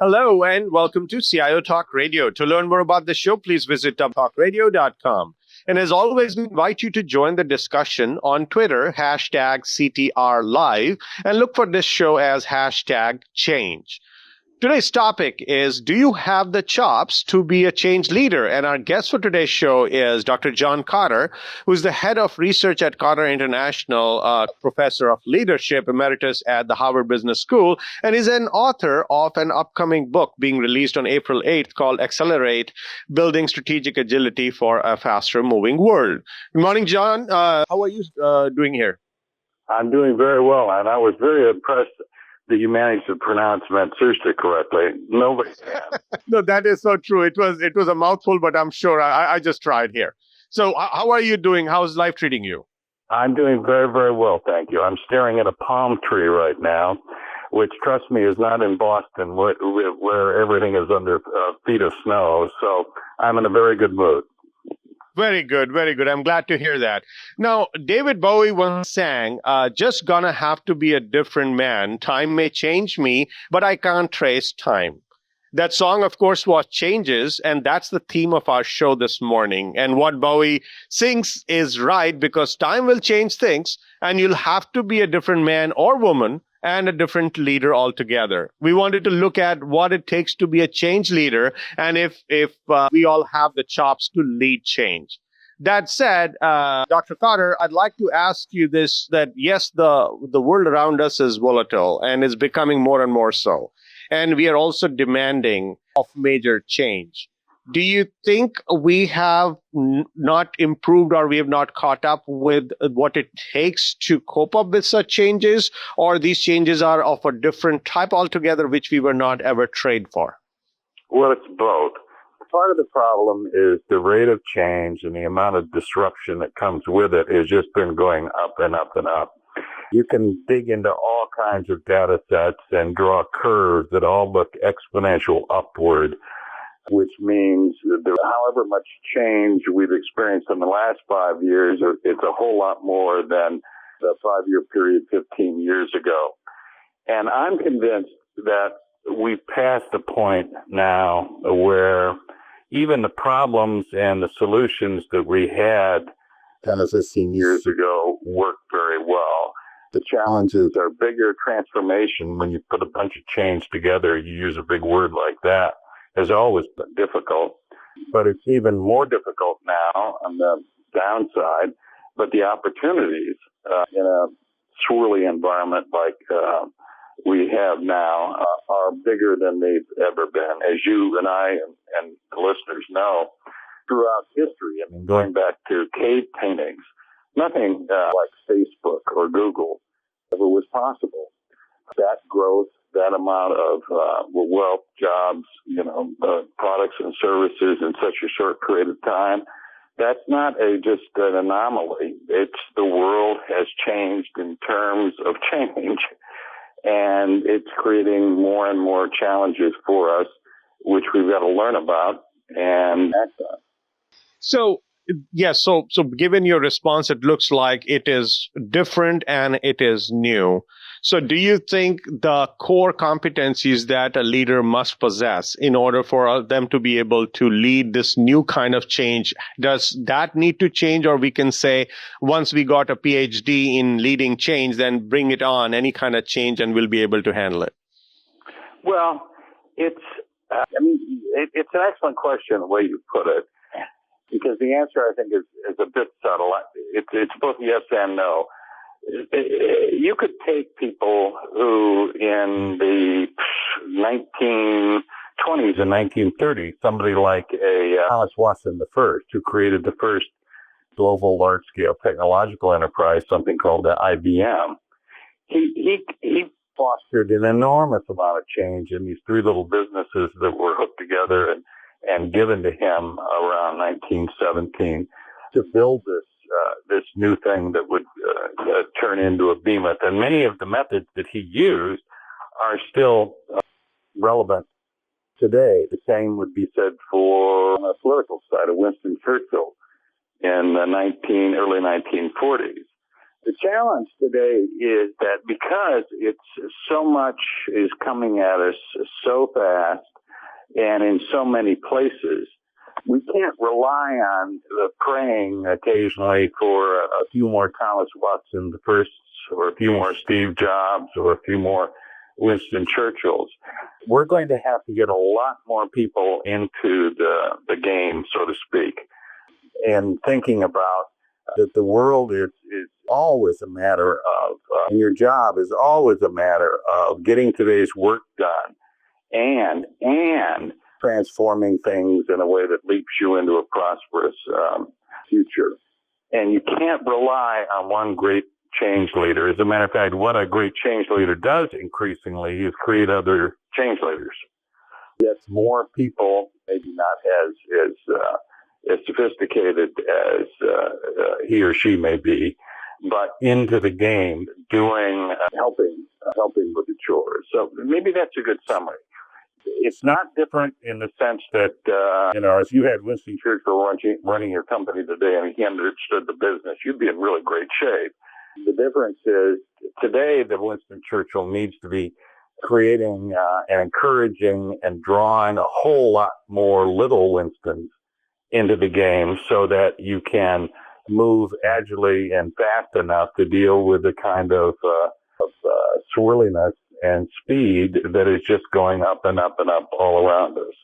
Hello and welcome to CIO Talk Radio. To learn more about the show, please visit talkradio.com. And as always, we invite you to join the discussion on Twitter, hashtag CTR Live, and look for this show as hashtag change. Today's topic is, do you have the chops to be a change leader? And our guest for today's show is Dr. John Kotter, who's the head of research at Kotter International, professor of leadership emeritus at the Harvard Business School, and is an author of an upcoming book being released on April 8th called Accelerate, Building Strategic Agility for a Faster Moving World. Good morning, John. How are you doing here? I'm doing very well, and I was very impressed that you managed to pronounce Manchester correctly. Nobody can. No, that is so true. It was a mouthful, but I'm sure I just tried here. So how are you doing? How's life treating you? I'm doing very, very well, thank you. I'm staring at a palm tree right now, which, trust me, is not in Boston, where everything is under feet of snow. So I'm in a very good mood. Very good, very good. I'm glad to hear that. Now, David Bowie once sang, just gonna have to be a different man. Time may change me, but I can't trace time. That song, of course, was Changes, and that's the theme of our show this morning. And what Bowie sings is right, because time will change things, and you'll have to be a different man or woman and a different leader altogether. We wanted to look at what it takes to be a change leader, and if we all have the chops to lead change. That said, Dr. Kotter, I'd like to ask you this, that yes, the world around us is volatile and is becoming more and more so. And we are also demanding of major change. Do you think we have not improved, or we have not caught up with what it takes to cope up with such changes, or these changes are of a different type altogether, which we were not ever trained for? Well, it's both. Part of the problem is the rate of change, and the amount of disruption that comes with it has just been going up and up and up. You can dig into all kinds of data sets and draw curves that all look exponential upward, which means that however much change we've experienced in the last 5 years, it's a whole lot more than the 5-year period 15 years ago. And I'm convinced that we've passed the point now where even the problems and the solutions that we had 10 or 15 years ago work very well. The challenges are bigger. Transformation, when you put a bunch of change together, you use a big word like that, has always been difficult. But it's even more difficult now on the downside. But the opportunities in a swirly environment like we have now are bigger than they've ever been. As you and I and the listeners know, throughout history, I mean, going back to cave paintings, nothing like Facebook or Google ever was possible. That growth, that amount of wealth, jobs, products and services in such a short period of time, that's not just an anomaly. It's the world has changed in terms of change, and it's creating more and more challenges for us, which we've got to learn about and act on. So, yes, so given your response, it looks like it is different and it is new. So do you think the core competencies that a leader must possess in order for them to be able to lead this new kind of change, does that need to change? Or we can say, once we got a PhD in leading change, then bring it on, any kind of change, and we'll be able to handle it? Well, it's an excellent question, the way you put it, because the answer, I think, is a bit subtle. It's both yes and no. You could take people who in the 1920s and 1930s, somebody like Thomas Watson I, who created the first global large-scale technological enterprise, something called the IBM. He fostered an enormous amount of change in these three little businesses that were hooked together and given to him around 1917 to build this new thing that would turn into a behemoth. And many of the methods that he used are still relevant today. The same would be said for on the political side of Winston Churchill in the early 1940s. The challenge today is that because it's so much is coming at us so fast and in so many places, we can't rely on the praying occasionally for a few more Thomas Watson the firsts or a few more Steve Jobs or a few more Winston Churchills. We're going to have to get a lot more people into the game, so to speak, and thinking about that the world is always a matter of, and your job is always a matter of getting today's work done and transforming things in a way that leaps you into a prosperous future. And you can't rely on one great change leader. As a matter of fact, what a great change leader does increasingly is create other change leaders. Gets more people, maybe not as sophisticated as he or she may be, but into the game, doing, helping with the chores. So maybe that's a good summary. It's not different in the sense that, if you had Winston Churchill running your company today and he understood the business, you'd be in really great shape. The difference is today that Winston Churchill needs to be creating and encouraging and drawing a whole lot more little Winstons into the game so that you can move agilely and fast enough to deal with the kind of swirliness and speed that is just going up and up and up all around us.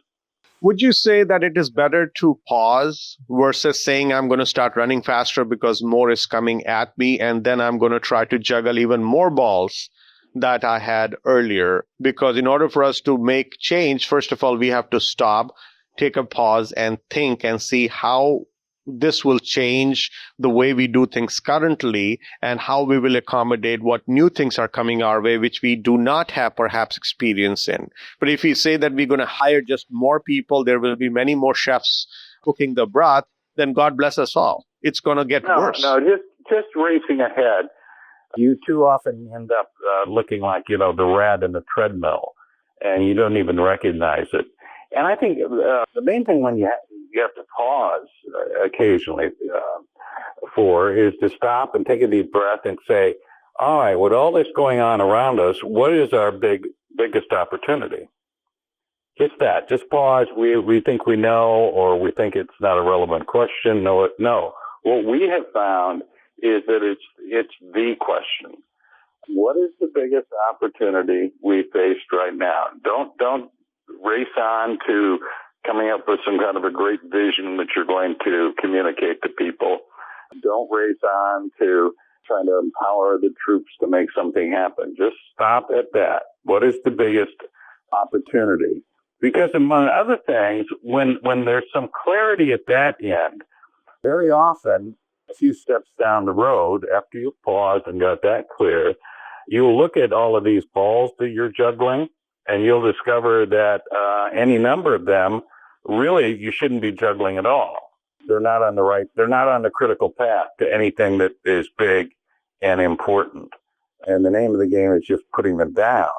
Would you say that it is better to pause versus saying I'm going to start running faster because more is coming at me and then I'm going to try to juggle even more balls that I had earlier? Because in order for us to make change, first of all, we have to stop, take a pause and think and see how this will change the way we do things currently and how we will accommodate what new things are coming our way, which we do not have perhaps experience in. But if we say that we're going to hire just more people, there will be many more chefs cooking the broth, then God bless us all. It's going to get worse. No, just racing ahead. You too often end up looking like, the rat in the treadmill, and you don't even recognize it. And I think the main thing when you have to pause occasionally is to stop and take a deep breath and say, all right, with all this going on around us, what is our biggest opportunity? Just that. Just pause. We think we know, or we think it's not a relevant question. No. What we have found is that it's the question. What is the biggest opportunity we faced right now? Don't race on to coming up with some kind of a great vision that you're going to communicate to people. Don't race on to trying to empower the troops to make something happen. Just stop at that. What is the biggest opportunity? Because among other things, when there's some clarity at that end, very often, a few steps down the road, after you've paused and got that clear, you'll look at all of these balls that you're juggling, and you'll discover that any number of them, really, you shouldn't be juggling at all. They're not on the critical path to anything that is big and important. And the name of the game is just putting them down.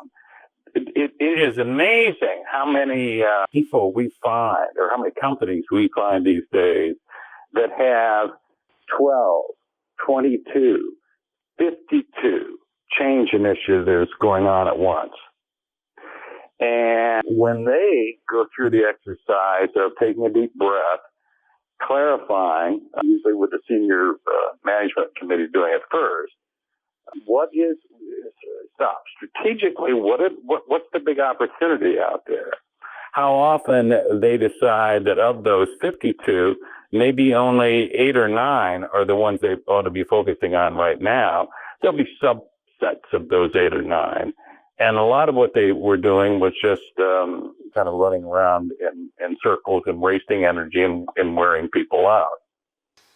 It is amazing how many people we find, or how many companies we find these days that have 12, 22, 52 change initiatives going on at once. And when they go through the exercise of taking a deep breath, clarifying, usually with the senior management committee doing it first, strategically, what's the big opportunity out there? How often they decide that of those 52, maybe only 8 or 9 are the ones they ought to be focusing on right now. There'll be subsets of those 8 or 9. And a lot of what they were doing was just kind of running around in circles and wasting energy and wearing people out.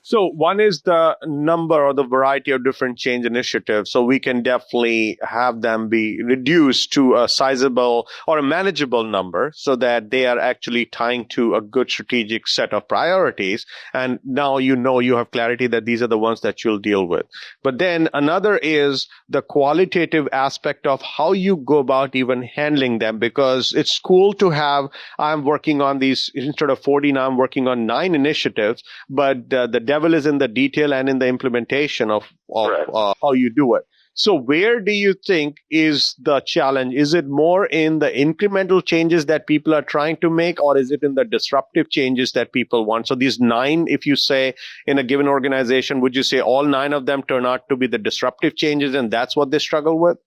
So one is the number or the variety of different change initiatives. So we can definitely have them be reduced to a sizable or a manageable number so that they are actually tying to a good strategic set of priorities. And now you have clarity that these are the ones that you'll deal with. But then another is the qualitative aspect of how you go about even handling them, because it's cool to have, I'm working on these, instead of 40 now, I'm working on 9 initiatives, but the devil is in the detail and in the implementation of Right. how you do it. So where do you think is the challenge? Is it more in the incremental changes that people are trying to make, or is it in the disruptive changes that people want? So these 9, if you say in a given organization, would you say all 9 of them turn out to be the disruptive changes and that's what they struggle with?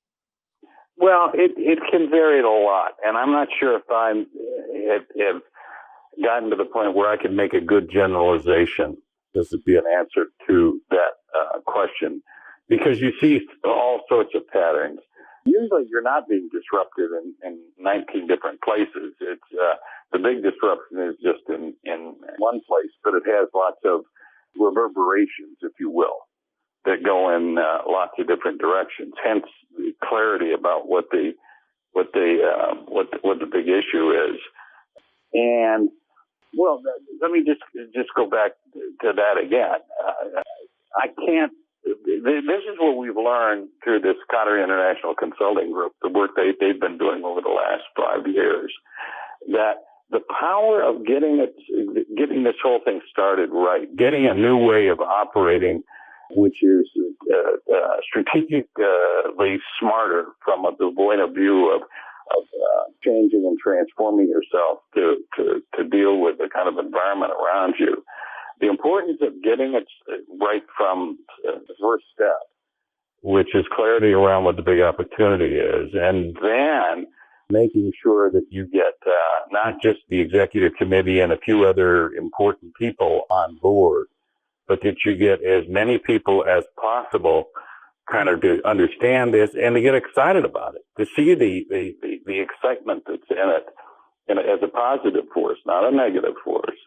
Well, it can vary a lot, and I'm not sure if have gotten to the point where I can make a good generalization. This would be an answer to that question, because you see all sorts of patterns. Usually, you're not being disruptive in 19 different places. It's the big disruption is just in one place, but it has lots of reverberations, if you will, that go in lots of different directions. Hence, the clarity about what the big issue is. And well, let me just go back to that again. I can't. This is what we've learned through this Kotter International Consulting Group, the work they've been doing over the last 5 years, that the power of getting this whole thing started right, getting a new way of operating, which is strategically smarter from the point of view of changing and transforming yourself to deal with the kind of environment around you. The importance of getting it right from the first step, which is clarity around what the big opportunity is, and then making sure that you get not just the executive committee and a few other important people on board, but that you get as many people as possible kind of to understand this and to get excited about it, to see the excitement that's in it as a positive force, not a negative force.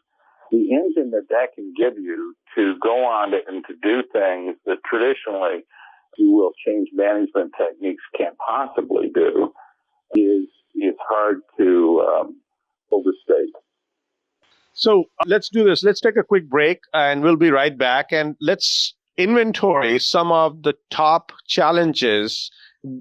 The engine that can give you to go on and to do things that traditionally you will change management techniques can't possibly do is hard to overstate. So let's do this. Let's take a quick break and we'll be right back. And let's inventory some of the top challenges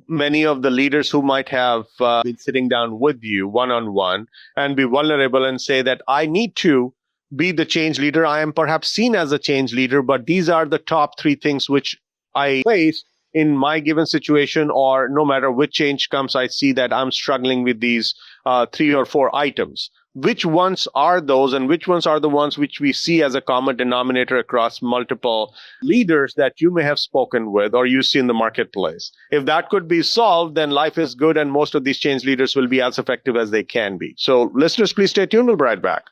many of the leaders who might have been sitting down with you one-on-one and be vulnerable and say that I need to be the change leader. I am perhaps seen as a change leader, but these are the top 3 things which I face in my given situation, or no matter which change comes, I see that I'm struggling with these 3 or 4 items. Which ones are those, and which ones are the ones which we see as a common denominator across multiple leaders that you may have spoken with or you see in the marketplace? If that could be solved, then life is good and most of these change leaders will be as effective as they can be. So listeners, please stay tuned. We'll be right back.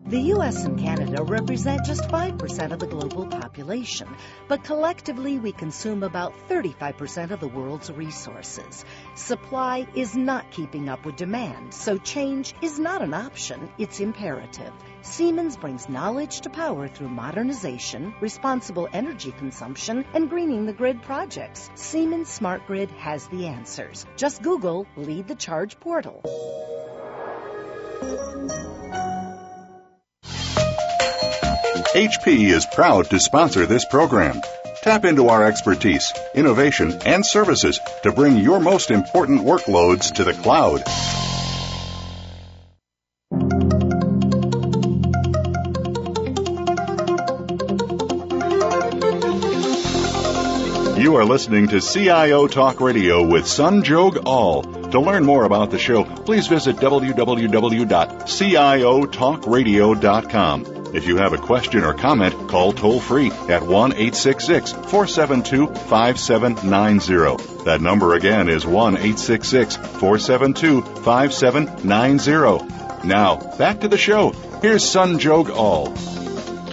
The U.S. and Canada represent just 5% of the global population, but collectively we consume about 35% of the world's resources. Supply is not keeping up with demand, so change is not an option, it's imperative. Siemens brings knowledge to power through modernization, responsible energy consumption, and greening the grid projects. Siemens Smart Grid has the answers. Just Google Lead the Charge portal. HP is proud to sponsor this program. Tap into our expertise, innovation, and services to bring your most important workloads to the cloud. You are listening to CIO Talk Radio with Sanjog Aul. To learn more about the show, please visit www.ciotalkradio.com. If you have a question or comment, call toll-free at 1-866-472-5790. That number again is 1-866-472-5790. Now, back to the show. Here's Sanjog Aul.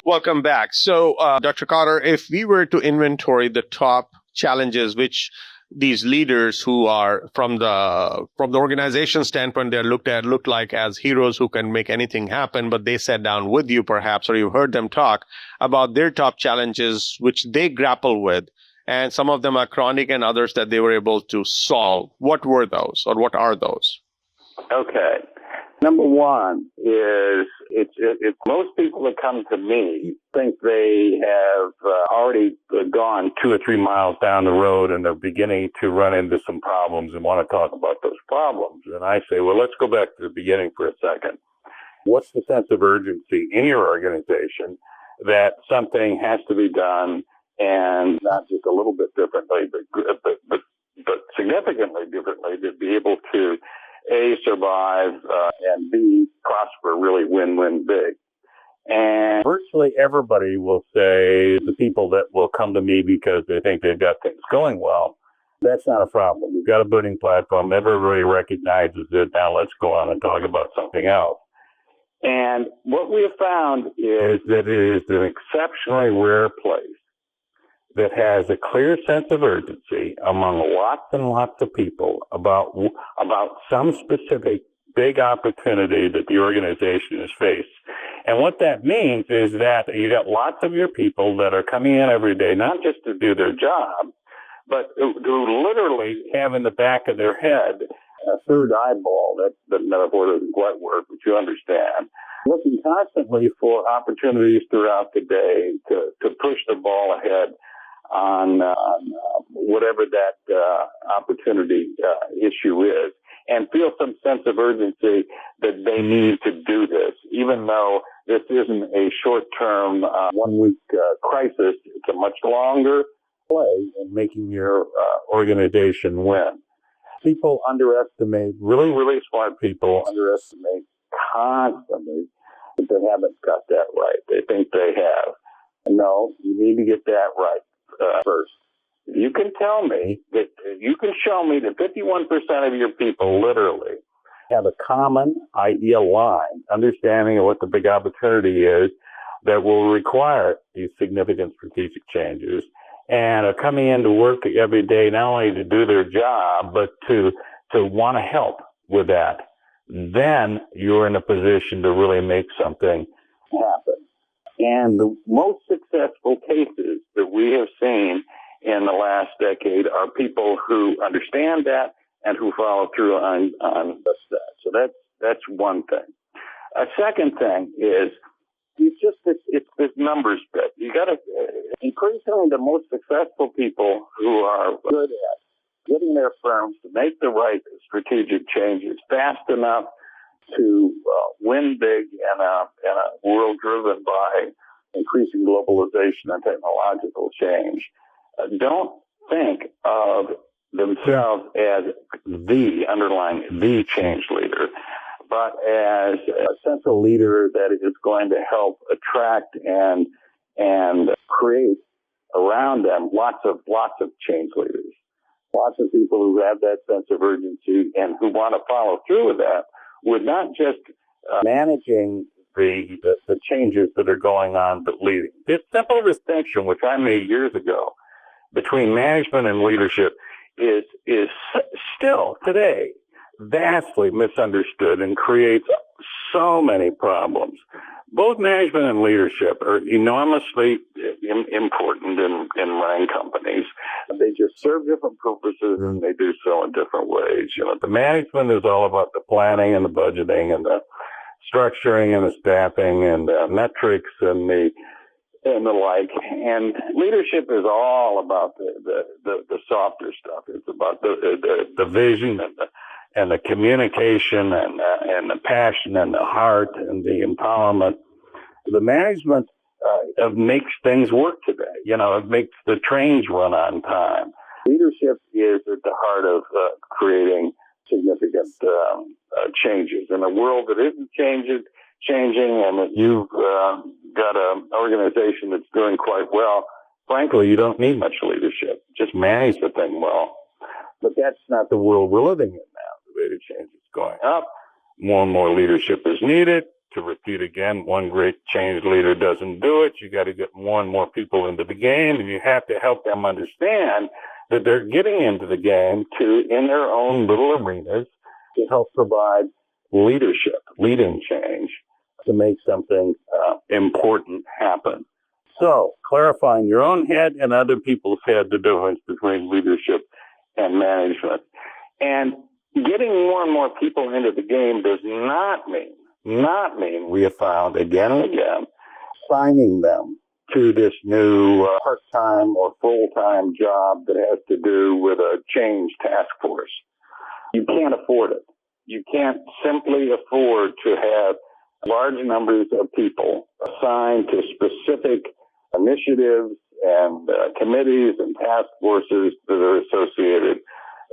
Welcome back. So, Dr. Kotter, if we were to inventory the top challenges which these leaders who are from the organization standpoint, they're looked like as heroes who can make anything happen, but they sat down with you perhaps, or you heard them talk about their top challenges which they grapple with, and some of them are chronic and others that they were able to solve. What were those, or what are those? Okay. Number one is it's most people that come to me think they have already gone 2 or 3 miles down the road and they're beginning to run into some problems and want to talk about those problems. And I say, well, let's go back to the beginning for a second. What's the sense of urgency in your organization that something has to be done, and not just a little bit differently, but significantly differently, to be able to A, survive, and B, prosper, really win-win big. And virtually everybody will say, the people that will come to me because they think they've got things going well, that's not a problem. We've got a building platform. Everybody recognizes it. Now let's go on and talk about something else. And what we have found is that it is an exceptionally rare place that has a clear sense of urgency among lots and lots of people about some specific big opportunity that the organization has faced. And what that means is that you got lots of your people that are coming in every day, not just to do their job, but to literally have in the back of their head a third eyeball. That the metaphor doesn't quite work, but you understand. Looking constantly for opportunities throughout the day to push the ball ahead on whatever that opportunity issue is, and feel some sense of urgency that they need to do this, even though this isn't a short-term, one-week crisis. It's a much longer play in making your organization win. People underestimate, really smart people underestimate constantly that they haven't got that right. They think they have. No, you need to get that right first. You can tell me that you can show me that 51% of your people literally have a common idea line, understanding of what the big opportunity is that will require these significant strategic changes, and are coming into work every day not only to do their job, but to want to help with that. Then you're in a position to really make something happen. And the most successful cases that we have seen in the last decade are people who understand that and who follow through on just that. So that's one thing. A second thing is it's this numbers bit. You got to increasingly the most successful people who are good at getting their firms to make the right strategic changes fast enough to win big in a world driven by increasing globalization and technological change. Don't think of themselves as the change leader, but as a central leader that is going to help attract and create around them lots of change leaders, lots of people who have that sense of urgency and who want to follow through with that, with not just managing the changes that are going on, but leading. This simple distinction, which I made years ago, between management and leadership is still today vastly misunderstood and creates so many problems. Both management and leadership are enormously important in running companies. They just serve different purposes and they do so in different ways. You know, the management is all about the planning and the budgeting and the structuring and the staffing and the metrics and the like. And leadership is all about the softer stuff. It's about the vision and the communication and the passion and the heart and the empowerment. The management makes things work today. You know, it makes the trains run on time. Leadership is at the heart of creating significant changes in a world that isn't changing, and that you've got an organization that's doing quite well. Frankly, you don't need much leadership. Just manage the thing well. But that's not the world we're living in now. The rate of change is going up. More and more leadership is needed. To repeat again, one great change leader doesn't do it. You got to get more and more people into the game, and you have to help them understand that they're getting into the game in their own little arenas to help provide leadership, leading change to make something important happen. So, clarifying your own head and other people's head, the difference between leadership and management. And getting more and more people into the game does not mean, we have found again and again, signing them to this new part-time or full-time job that has to do with a change task force. You can't afford it. You can't simply afford to have large numbers of people assigned to specific initiatives and committees and task forces that are associated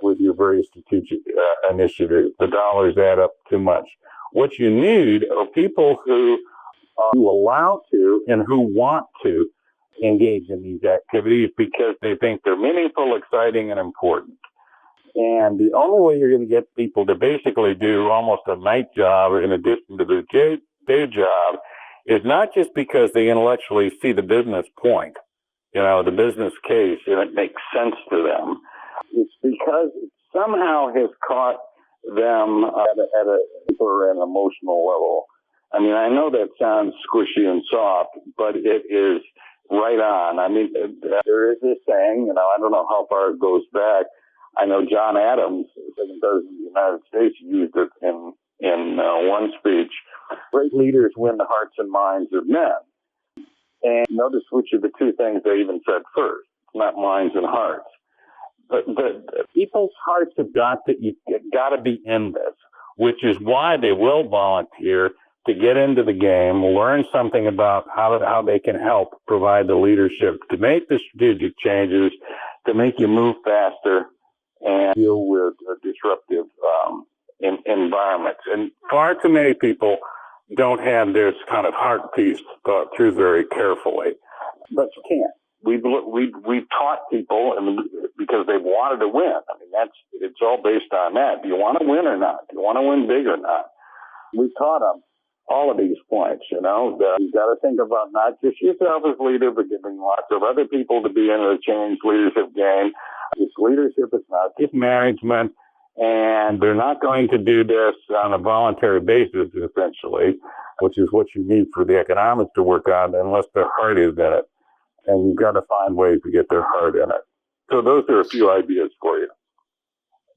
with your very strategic initiatives. The dollars add up too much. What you need are people who allow to and who want to engage in these activities because they think they're meaningful, exciting, and important. And the only way you're going to get people to basically do almost a night job in addition to their day job is not just because they intellectually see the business point, the business case, and it makes sense to them. It's because it somehow has caught them at a deeper and emotional level. I mean, I know that sounds squishy and soft, but it is right on. I mean, there is this saying, I don't know how far it goes back. I know John Adams, second president of the United States, used it in one speech. Great leaders win the hearts and minds of men. And notice which of the two things they even said first, not minds and hearts. But people's hearts have got to be in this, which is why they will volunteer to get into the game, learn something about how they can help provide the leadership to make the strategic changes, to make you move faster and deal with disruptive environments. And far too many people don't have this kind of heart piece thought through very carefully. But you can't. We've taught people, because they've wanted to win. I mean, it's all based on that. Do you want to win or not? Do you want to win big or not? We've taught them all of these points, You've got to think about not just yourself as leader, but giving lots of other people to be in the change leadership game. It's leadership, it's not just management, and they're not going to do this on a voluntary basis, essentially, which is what you need for the economics to work on, unless their heart is in it. And you've got to find ways to get their heart in it. So those are a few ideas for you.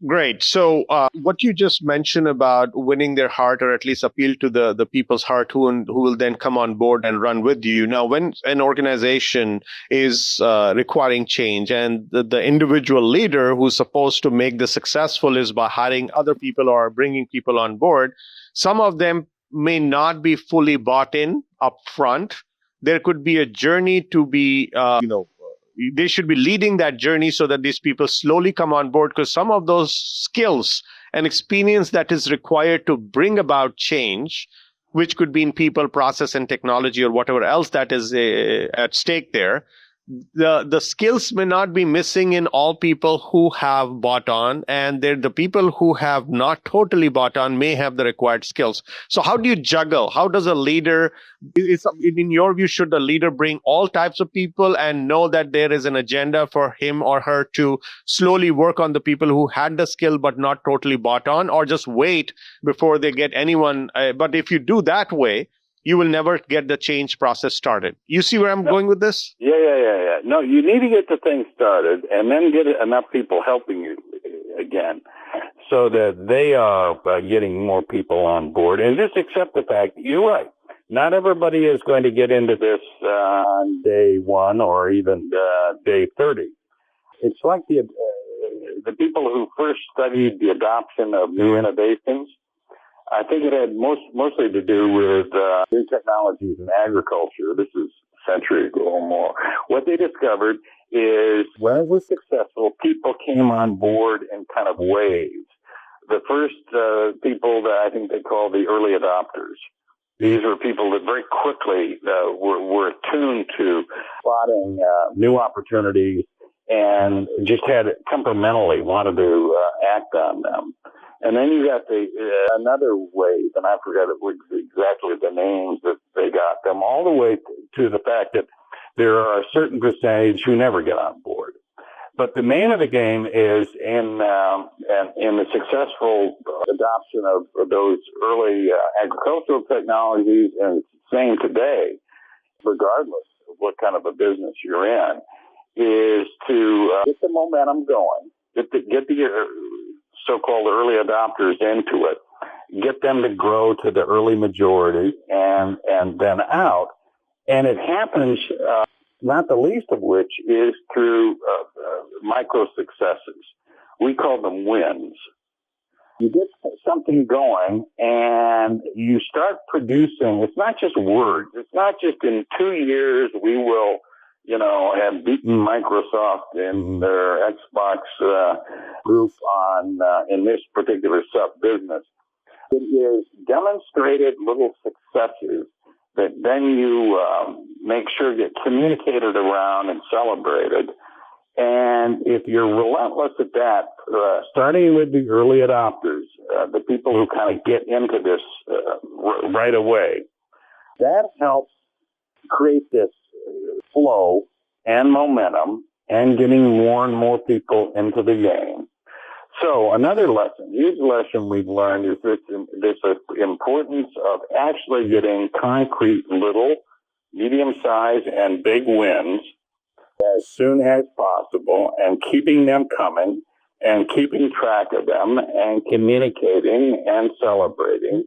Great. So what you just mentioned about winning their heart, or at least appeal to the people's heart who will then come on board and run with you. Now, when an organization is requiring change and the individual leader who's supposed to make this successful is by hiring other people or bringing people on board, some of them may not be fully bought in up front. There could be a journey to be, they should be leading that journey so that these people slowly come on board, because some of those skills and experience that is required to bring about change, which could be in people, process, and technology, or whatever else that is at stake there, the skills may not be missing in all people who have bought on, and the people who have not totally bought on may have the required skills. So how do you juggle? How does a leader, in your view, should the leader bring all types of people and know that there is an agenda for him or her to slowly work on the people who had the skill but not totally bought on, or just wait before they get anyone? But if you do that way, you will never get the change process started. You see where I'm going with this? Yeah. No, you need to get the thing started and then get enough people helping you again so that they are getting more people on board. And just accept the fact that you're right. Not everybody is going to get into this on day one or even day 30. It's like the people who first studied the adoption of new innovations. I think it had mostly to do with new technologies in agriculture. This is a century ago or more. What they discovered is when it was successful, people came on board in kind of waves. The first people that I think they call the early adopters. These were people that very quickly were attuned to spotting new opportunities and just had temperamentally wanted to act on them. And then you got another wave, and I forget exactly the names that they got them, all the way to the fact that there are a certain percentage who never get on board. But the name of the game is in the successful adoption of those early agricultural technologies, and it's the same today, regardless of what kind of a business you're in, is to get the momentum going, get the so-called early adopters into it, get them to grow to the early majority and then out. And it happens, not the least of which is through micro successes. We call them wins. you get something going and you start producing. It's not just words. It's not just in 2 years we will, have beaten Microsoft in their Xbox group in this particular sub-business. It is demonstrated little successes that then you make sure get communicated around and celebrated. And if you're relentless at that, starting with the early adopters, the people who kind of get into this right away, that helps create this flow and momentum and getting more and more people into the game. So another huge lesson we've learned is this importance of actually getting concrete little, medium-sized, and big wins as soon as possible and keeping them coming and keeping track of them and communicating and celebrating,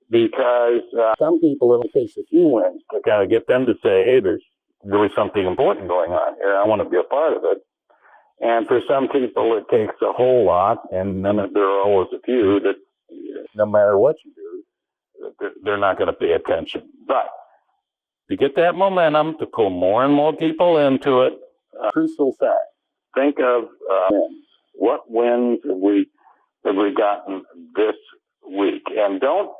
because some people it'll take a few wins to kind of get them to say, hey, there's really something important going on here. I want to be a part of it. And for some people, it takes a whole lot, and then there are always a few that no matter what you do, they're not going to pay attention. But to get that momentum, to pull more and more people into it, crucial fact. Think of wins. What wins have we gotten this week? And don't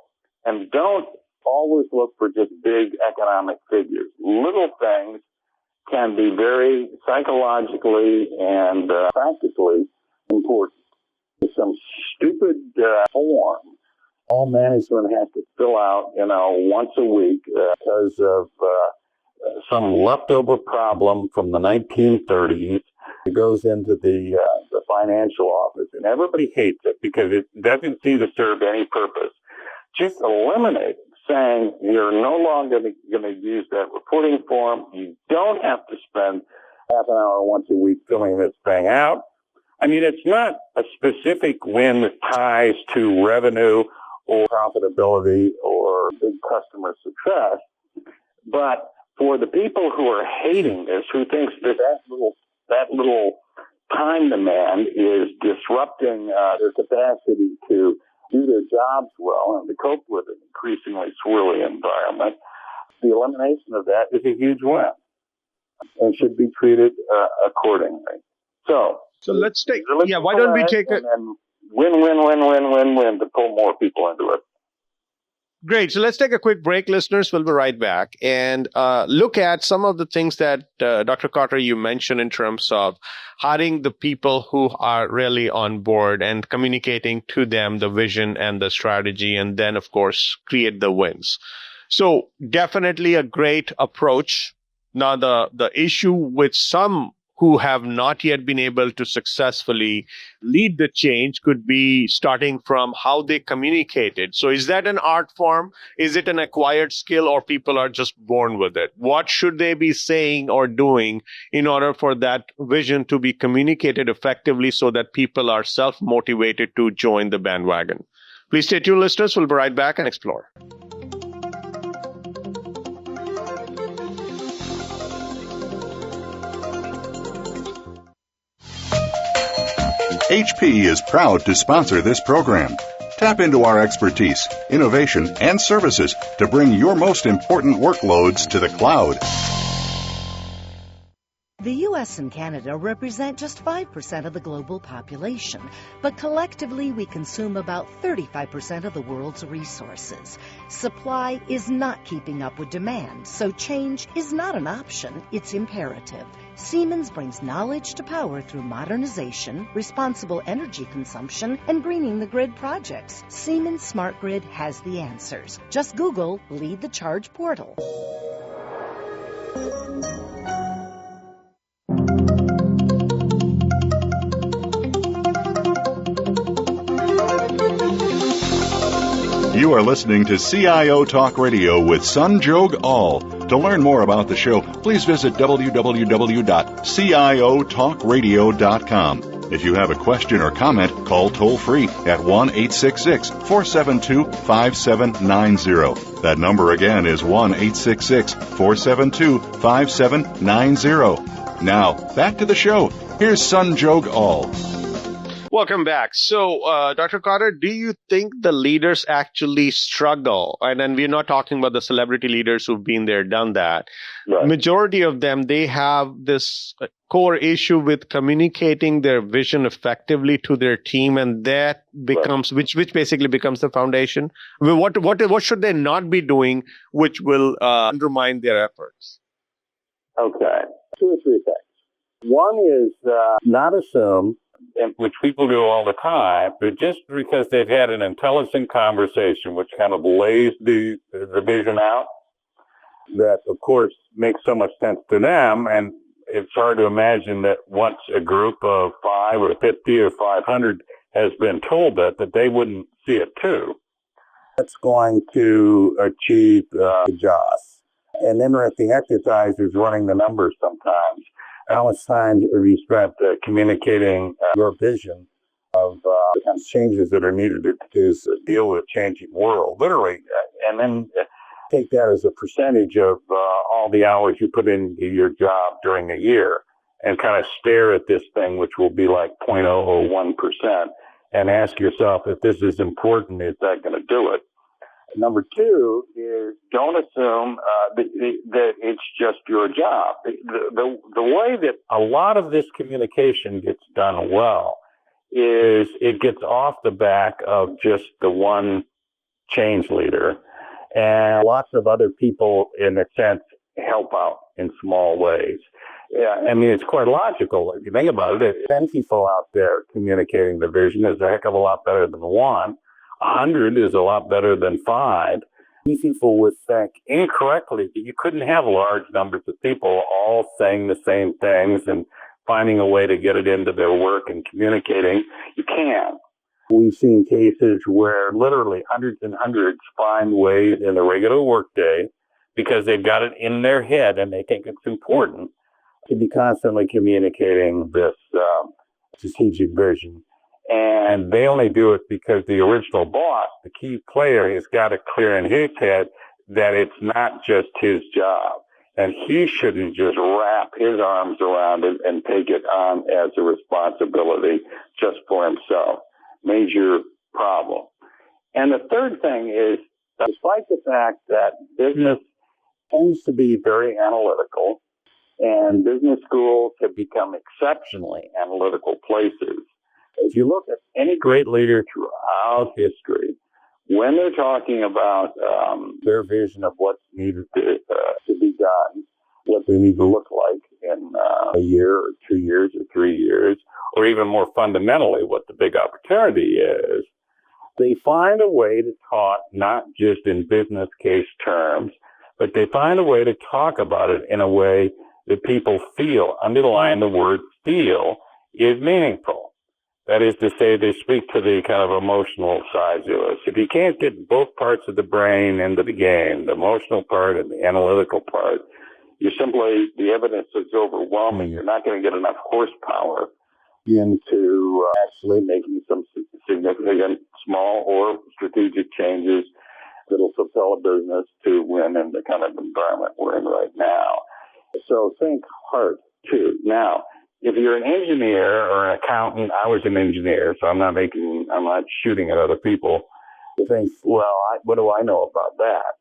always look for just big economic figures. Little things can be very psychologically and practically important. Some stupid form all management has to fill out, once a week because of some leftover problem from the 1930s. It goes into the financial office, and everybody hates it because it doesn't seem to serve any purpose. Just eliminate it, saying you're no longer going to use that reporting form. You don't have to spend half an hour once a week filling this thing out. I mean, it's not a specific win that ties to revenue or profitability or big customer success, but for the people who are hating this, who thinks that little time demand is disrupting their capacity to do their jobs well and to cope with an increasingly swirly environment, the elimination of that is a huge win and should be treated accordingly. So let's take, why don't we take and then win to pull more people into it. Great. So let's take a quick break, listeners. We'll be right back and look at some of the things that Dr. Kotter, you mentioned in terms of hiring the people who are really on board and communicating to them the vision and the strategy, and then, of course, create the wins. So definitely a great approach. Now, the issue with some who have not yet been able to successfully lead the change could be starting from how they communicated. So is that an art form? Is it an acquired skill, or people are just born with it? What should they be saying or doing in order for that vision to be communicated effectively so that people are self-motivated to join the bandwagon? Please stay tuned, listeners. We'll be right back and explore. HP is proud to sponsor this program. Tap into our expertise, innovation, and services to bring your most important workloads to the cloud. The U.S. and Canada represent just 5% of the global population, but collectively we consume about 35% of the world's resources. Supply is not keeping up with demand, so change is not an option, it's imperative. Siemens brings knowledge to power through modernization, responsible energy consumption, and greening the grid projects. Siemens Smart Grid has the answers. Just Google Lead the Charge portal. You are listening to CIO Talk Radio with Sanjog Aul. To learn more about the show, please visit www.ciotalkradio.com. If you have a question or comment, call toll-free at 1-866-472-5790. That number again is 1-866-472-5790. Now, back to the show. Here's Sanjog Aul. Welcome back. So, Dr. Cotter, do you think the leaders actually struggle? And then we're not talking about the celebrity leaders who've been there, done that. Right. Majority of them, they have this core issue with communicating their vision effectively to their team, and that becomes which basically becomes the foundation. Well, what should they not be doing, which will undermine their efforts? Okay. Two or three things. One is not assume, which people do all the time, but just because they've had an intelligent conversation, which kind of lays the vision out, that of course makes so much sense to them. And it's hard to imagine that once a group of 5 or 50 or 500 has been told that they wouldn't see it too. That's going to achieve JOS. And interesting exercise is running the numbers sometimes. How much time have you spent communicating your vision of the kind of changes that are needed to deal with a changing world, literally, and then take that as a percentage of all the hours you put into your job during a year and kind of stare at this thing, which will be like 0.001%, and ask yourself, if this is important, is that going to do it? Number two is don't assume that it's just your job. The way that a lot of this communication gets done well is it gets off the back of just the one change leader, and lots of other people, in a sense, help out in small ways. Yeah, I mean, it's quite logical. If you think about it, 10 people out there communicating the vision is a heck of a lot better than one. 100 is a lot better than 5. These people would think incorrectly that you couldn't have large numbers of people all saying the same things and finding a way to get it into their work and communicating. You can. We've seen cases where literally hundreds and hundreds find ways in the regular workday, because they've got it in their head and they think it's important, to be constantly communicating this strategic vision. And they only do it because the original boss, the key player, has got it clear in his head that it's not just his job. And he shouldn't just wrap his arms around it and take it on as a responsibility just for himself. Major problem. And the third thing is, despite the fact that business tends to be very analytical, and business schools have become exceptionally analytical places, if you look at any great leader throughout history, when they're talking about their vision of what's needed to be done, what they need to look like in a year or 2 years or 3 years, or even more fundamentally, what the big opportunity is, they find a way to talk not just in business case terms, but they find a way to talk about it in a way that people feel, underlying the word feel, is meaningful. That is to say, they speak to the kind of emotional side of us. If you can't get both parts of the brain into the game, the emotional part and the analytical part, the evidence is overwhelming. You're not going to get enough horsepower into actually making some significant small or strategic changes that'll propel a business to win in the kind of environment we're in right now. So think hard, too. Now, if you're an engineer or an accountant, I was an engineer, so I'm not shooting at other people. You think, well, what do I know about that?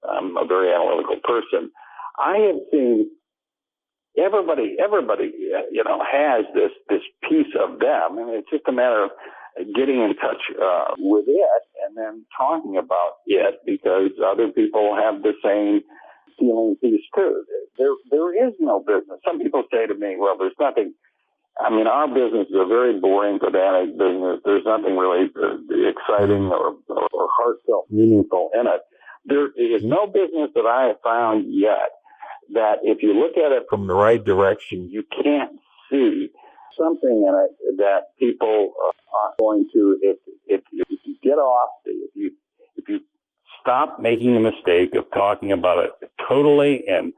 I'm a very analytical person. I have seen everybody, has this piece of them, and it's just a matter of getting in touch with it and then talking about it, because other people have the same feeling piece too. There is no business. Some people say to me, well, there's nothing. I mean, our business is a very boring, pedantic business. There's nothing really exciting or heartfelt, meaningful in it. There is no business that I have found yet that if you look at it from the right direction, you can't see something in it that people are going to, if you get off, if you stop making the mistake of talking about it totally and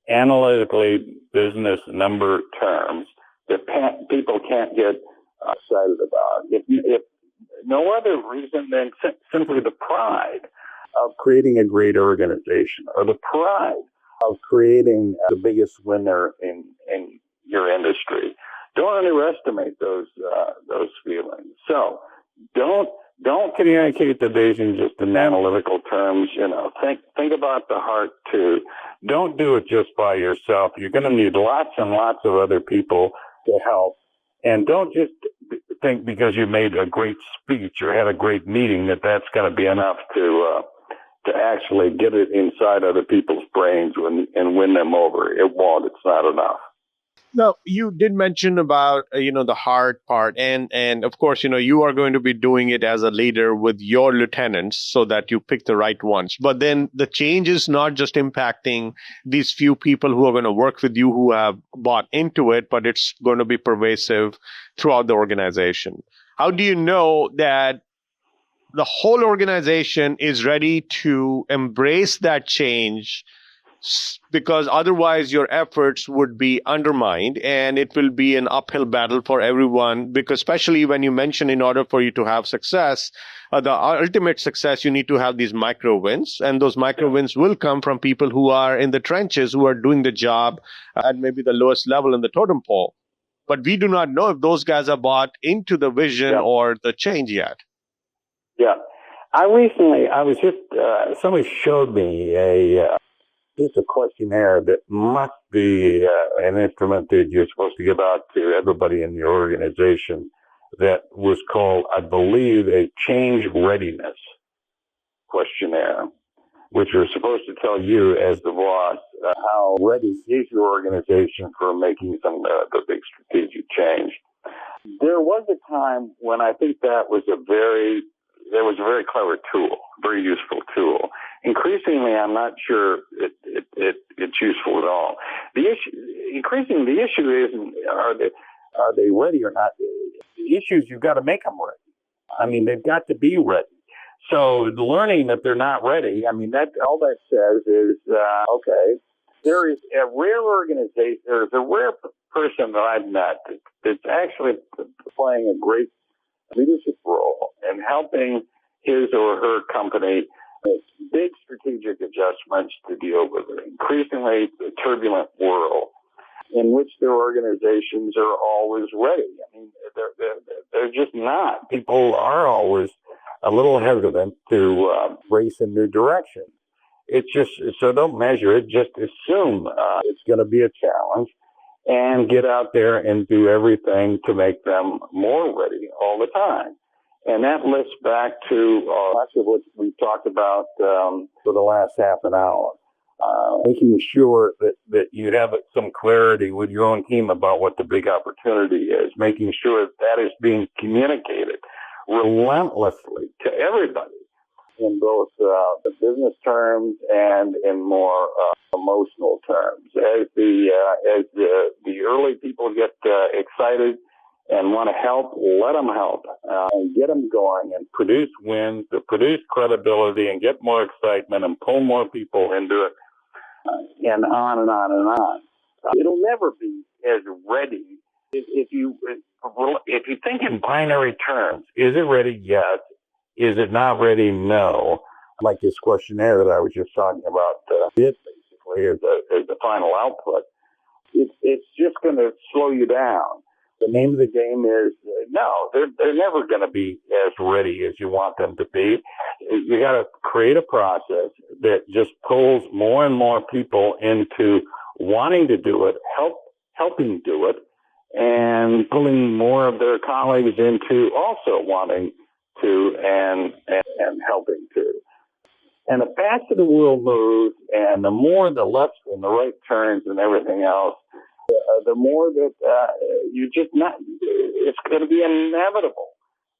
analytically business number terms that people can't get excited about. If no other reason than simply the pride of creating a great organization, or the pride of creating the biggest winner in your industry. Don't underestimate those feelings. So don't communicate the vision just in analytical terms. Think about the heart too. Don't do it just by yourself. You're going to need lots and lots of other people to help. And don't just think because you made a great speech or had a great meeting that that's going to be enough to actually get it inside other people's brains and win them over. It won't. It's not enough. Now, you did mention about, the hard part. And of course, you are going to be doing it as a leader with your lieutenants so that you pick the right ones. But then the change is not just impacting these few people who are going to work with you who have bought into it, but it's going to be pervasive throughout the organization. How do you know that the whole organization is ready to embrace that change? Because otherwise your efforts would be undermined and it will be an uphill battle for everyone, because especially when you mention in order for you to have success, the ultimate success, you need to have these micro wins, and those micro wins will come from people who are in the trenches, who are doing the job at maybe the lowest level in the totem pole. But we do not know if those guys are bought into the vision or the change yet. Yeah. Somebody showed me it's a questionnaire that must be an instrument that you're supposed to give out to everybody in your organization that was called, I believe, a change readiness questionnaire, which are supposed to tell you as the boss how ready is your organization for making the big strategic change. There was a time when I think that was a very clever tool, very useful tool. Increasingly, I'm not sure it's useful at all. The issue isn't are they ready or not. The issue is you've got to make them ready. I mean, they've got to be ready. So learning that they're not ready, I mean, that all that says is okay. There is a rare organization. There's a rare person that I've met that's actually playing a great leadership role and helping his or her company make big strategic adjustments to deal with an increasingly turbulent world in which their organizations are always ready. I mean, they're just not. People are always a little hesitant to race in new directions. It's just, so don't measure it, just assume it's going to be a challenge and get out there and do everything to make them more ready all the time. And that lifts back to much of what we've talked about for the last half an hour. Making sure that you have some clarity with your own team about what the big opportunity is, making sure that is being communicated relentlessly to everybody in both the business terms and in more emotional terms. As the early people get excited and want to help, let them help and get them going and produce wins, to produce credibility and get more excitement and pull more people into it, and on and on and on. It'll never be as ready if you think in binary terms. Is it ready? Yes. Is it not ready? No. Like this questionnaire that I was just talking about, basically as the final output. It's just going to slow you down. The name of the game is no. They're never going to be as ready as you want them to be. You got to create a process that just pulls more and more people into wanting to do it, helping do it, and pulling more of their colleagues into also wanting to and helping to. And the faster the world moves and the more the left and the right turns and everything else, the more that it's going to be inevitable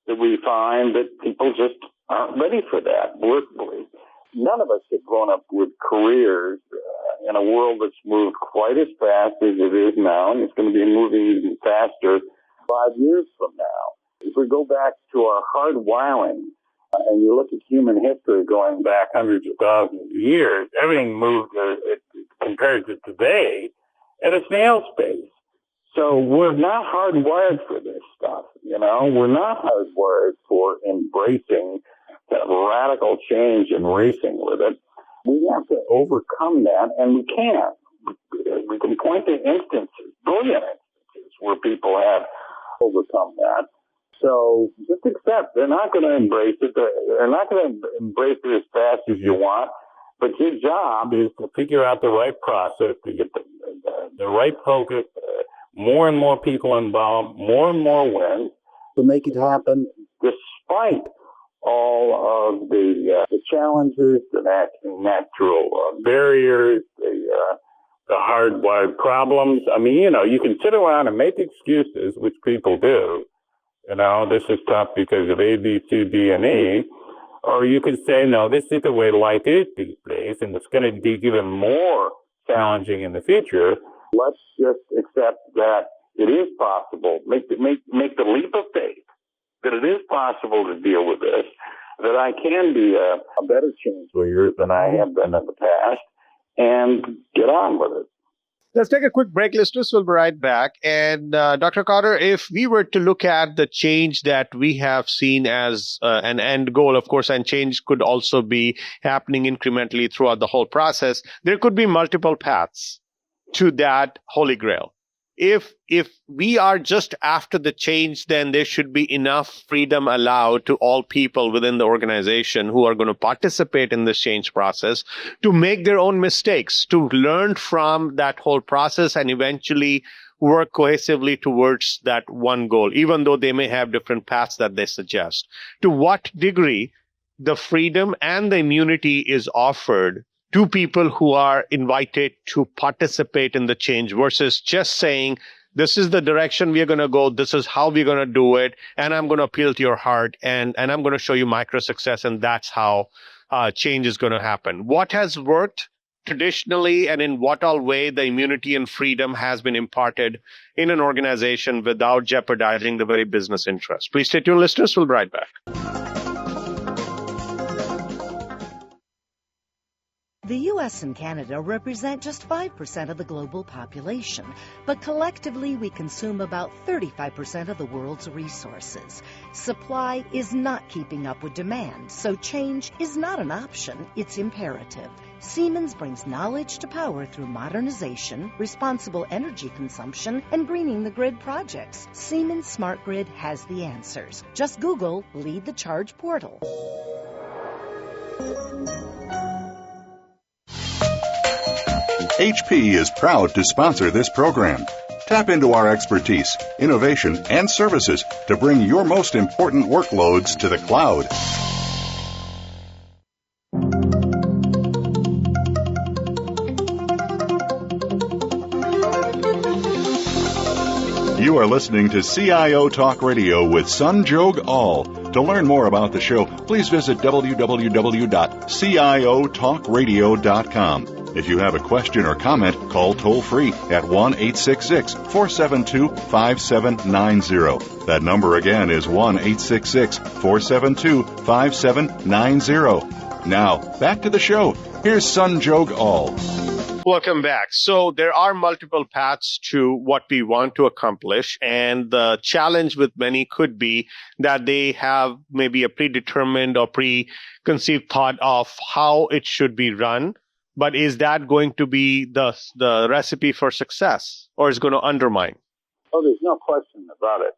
that we find that people just aren't ready for that. None of us have grown up with careers in a world that's moved quite as fast as it is now, and it's going to be moving even faster 5 years from now. If we go back to our hard wiring, and you look at human history going back hundreds of thousands of years, everything moved compared to today at a snail's pace. So we're not hardwired for this stuff, We're not hardwired for embracing that radical change and racing with it. We have to overcome that, and we can. We can point to instances, brilliant instances, where people have overcome that. So just accept. They're not going to embrace it. They're not going to embrace it as fast as you want. But your job is to figure out the right process to get the right focus, more and more people involved, more and more wins to make it happen despite all of the challenges, the natural barriers, the hardwired problems. I mean, you can sit around and make excuses, which people do. This is tough because of A, B, C, D, and E. Or you could say, no, this is the way life is these days, and it's going to be even more challenging in the future. Let's just accept that it is possible. Make the leap of faith that it is possible to deal with this, that I can be a better change leader than I have been in the past, and get on with it. Let's take a quick break, listeners. We'll be right back. And Dr. Kotter, if we were to look at the change that we have seen as an end goal, of course, and change could also be happening incrementally throughout the whole process, there could be multiple paths to that holy grail. If we are just after the change, then there should be enough freedom allowed to all people within the organization who are going to participate in this change process to make their own mistakes, to learn from that whole process and eventually work cohesively towards that one goal, even though they may have different paths that they suggest. To what degree the freedom and the immunity is offered to people who are invited to participate in the change versus just saying, this is the direction we are going to go, this is how we're going to do it, and I'm going to appeal to your heart, and I'm going to show you micro success, and that's how change is going to happen. What has worked traditionally, and in what all way the immunity and freedom has been imparted in an organization without jeopardizing the very business interest? Please stay tuned, listeners. We'll be right back. The U.S. and Canada represent just 5% of the global population, but collectively we consume about 35% of the world's resources. Supply is not keeping up with demand, so change is not an option, it's imperative. Siemens brings knowledge to power through modernization, responsible energy consumption, and greening the grid projects. Siemens Smart Grid has the answers. Just Google Lead the Charge portal. HP is proud to sponsor this program. Tap into our expertise, innovation, and services to bring your most important workloads to the cloud. You are listening to CIO Talk Radio with Sanjog Aul. To learn more about the show, please visit www.ciotalkradio.com. If you have a question or comment, call toll-free at 1-866-472-5790. That number again is 1-866-472-5790. Now, back to the show. Here's Sanjog Aul. Welcome back. So there are multiple paths to what we want to accomplish, and the challenge with many could be that they have maybe a predetermined or preconceived thought of how it should be run. But is that going to be the recipe for success, or is it going to undermine? Oh, there's no question about it.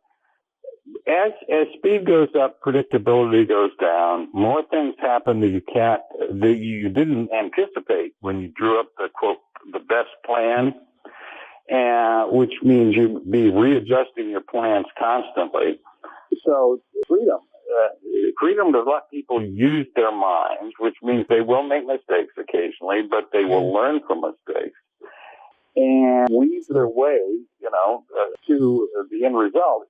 As speed goes up, predictability goes down. More things happen that you didn't anticipate when you drew up the quote the best plan, which means you be readjusting your plans constantly. So freedom to let people use their minds, which means they will make mistakes occasionally, but they will learn from mistakes and weave their way, to the end result.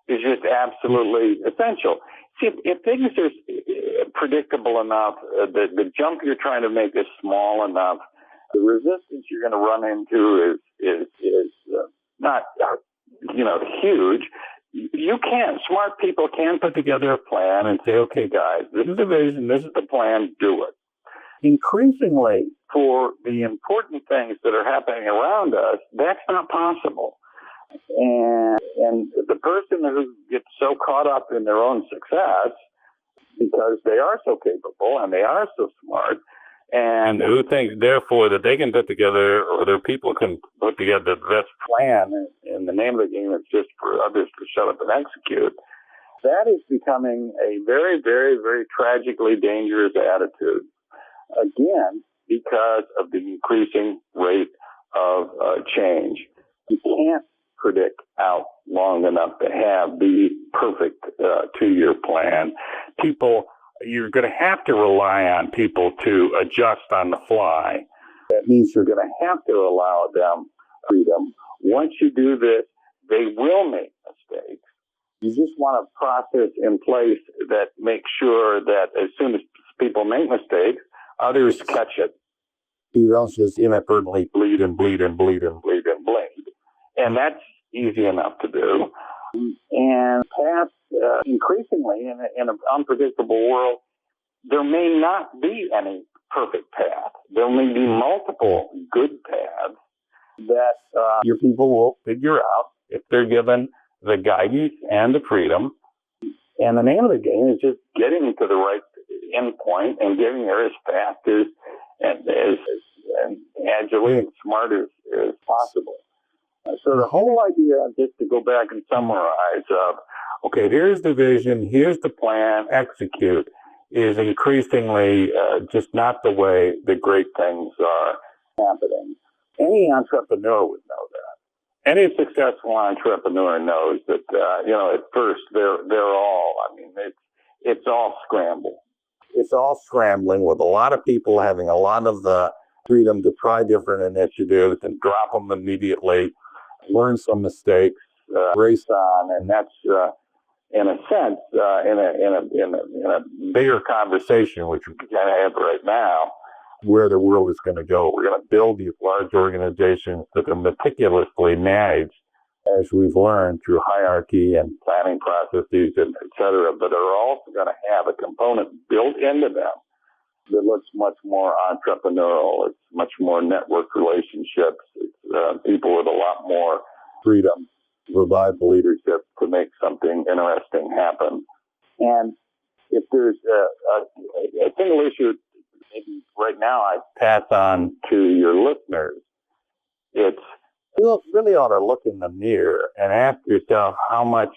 Is just absolutely essential. See, if things are predictable enough, the jump you're trying to make is small enough, the resistance you're going to run into is not, huge. Smart people can put together a plan and say, okay, guys, this is the vision, this is the plan, do it. Increasingly, for the important things that are happening around us, that's not possible. And the person who gets so caught up in their own success because they are so capable and they are so smart and who think, therefore, that they can put together, or their people can put together the best plan, and the name of the game is just for others to shut up and execute. That is becoming a very, very, very tragically dangerous attitude. Again, because of the increasing rate of change. You can't predict out long enough to have the perfect 2-year plan. You're going to have to rely on people to adjust on the fly. That means you're going to have to allow them freedom. Once you do this, they will make mistakes. You just want a process in place that makes sure that as soon as people make mistakes, others catch it. You don't just inadvertently bleed and bleed and bleed and bleed and bleed. And that's easy enough to do. And perhaps increasingly in an unpredictable world, there may not be any perfect path. There may be multiple good paths that your people will figure out if they're given the guidance and the freedom. And the name of the game is just getting to the right end point and getting there as fast as agilely and smart as possible. So the whole idea, just to go back and summarize, okay, here's the vision, here's the plan, execute, is increasingly just not the way the great things are happening. Any entrepreneur would know that. Any successful entrepreneur knows that, at first they're all, it's all scramble. It's all scrambling with a lot of people having a lot of the freedom to try different initiatives and drop them immediately, learn some mistakes, race on, and that's in a sense in a bigger conversation, which we kind of have right now, where the world is going to go. We're going to build these large organizations that are meticulously managed, as we've learned, through hierarchy and planning processes, and et cetera, but are also going to have a component built into them that looks much more entrepreneurial. It's much more network relationships. It's people with a lot more freedom, reliable leadership to make something interesting happen. And if there's a single issue, maybe right now I pass on to your listeners, it's you really ought to look in the mirror and ask yourself how much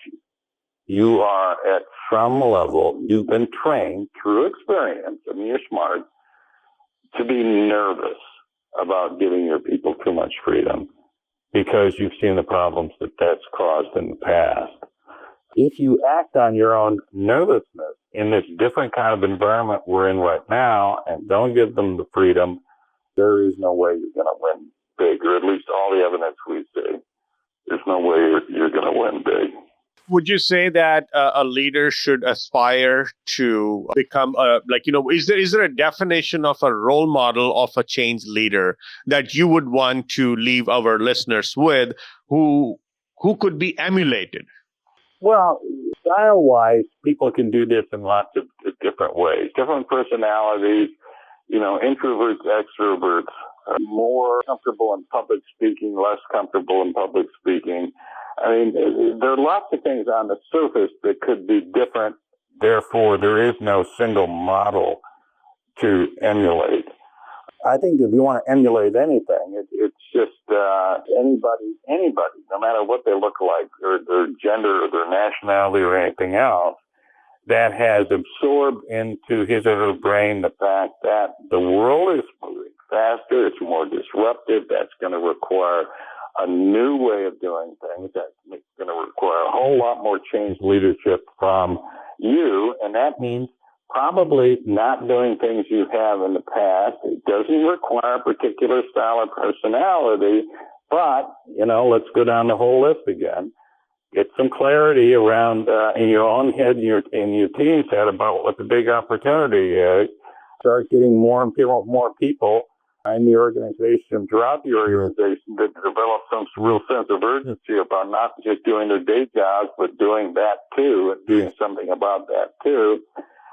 you are at some level, you've been trained through experience, you're smart, to be nervous about giving your people too much freedom because you've seen the problems that's caused in the past. If you act on your own nervousness in this different kind of environment we're in right now and don't give them the freedom, there is no way you're going to win big, or at least all the evidence we see. There's no way you're going to win big. Would you say that a leader should aspire to become is there a definition of a role model of a change leader that you would want to leave our listeners with who could be emulated? Well, style-wise, people can do this in lots of different ways. Different personalities, introverts, extroverts, more comfortable in public speaking, less comfortable in public speaking. There are lots of things on the surface that could be different. Therefore, there is no single model to emulate. I think if you want to emulate anything, it's just anybody, no matter what they look like, or their gender, or their nationality, or anything else, that has absorbed into his or her brain the fact that the world is moving faster, it's more disruptive, that's going to require a new way of doing things, that's going to require a whole lot more change leadership from you, and that means probably not doing things you have in the past. It doesn't require a particular style of personality, but, let's go down the whole list again. Get some clarity around in your own head and your team's head about what the big opportunity is. Start getting more and more people in the organization, throughout the organization, that develop some real sense of urgency about not just doing their day jobs, but doing that too, and doing something about that too.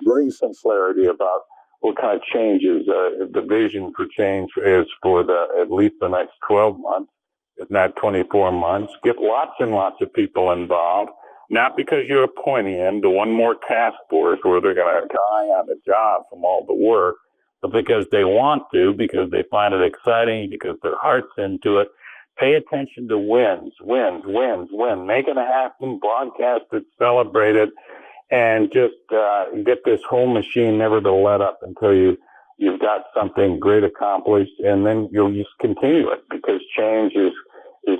Bring some clarity about what kind of changes the vision for change is for at least the next 12 months, if not 24 months. Get lots and lots of people involved, not because you're appointing them to one more task force where they're going to die on the job from all the work, but because they want to, because they find it exciting, because their heart's into it. Pay attention to wins. Make it happen, broadcast it, celebrate it, and just get this whole machine never to let up until you've got something great accomplished, and then you'll just continue it, because change is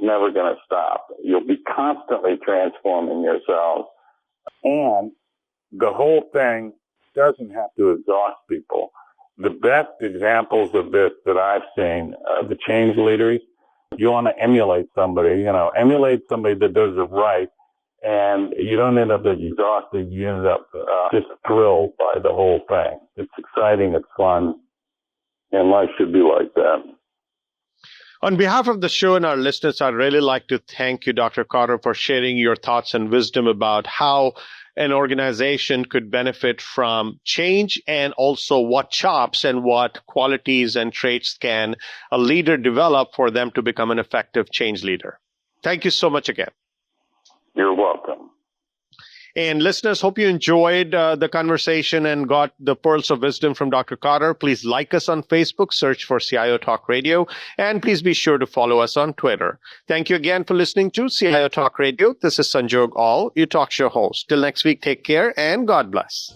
never going to stop. You'll be constantly transforming yourself, and the whole thing doesn't have to exhaust people. The best examples of this that I've seen, the change leaders, you want to emulate somebody that does it right, and you don't end up exhausted. You end up just thrilled by the whole thing. It's exciting, it's fun, and life should be like that. On behalf of the show and our listeners, I'd really like to thank you, Dr. Kotter, for sharing your thoughts and wisdom about how an organization could benefit from change, and also what chops and what qualities and traits can a leader develop for them to become an effective change leader. Thank you so much again. You're welcome. And listeners, hope you enjoyed the conversation and got the pearls of wisdom from Dr. Kotter. Please like us on Facebook, search for CIO Talk Radio, and please be sure to follow us on Twitter. Thank you again for listening to CIO Talk Radio. This is Sanjog Aul, your talk show host. Till next week, take care and God bless.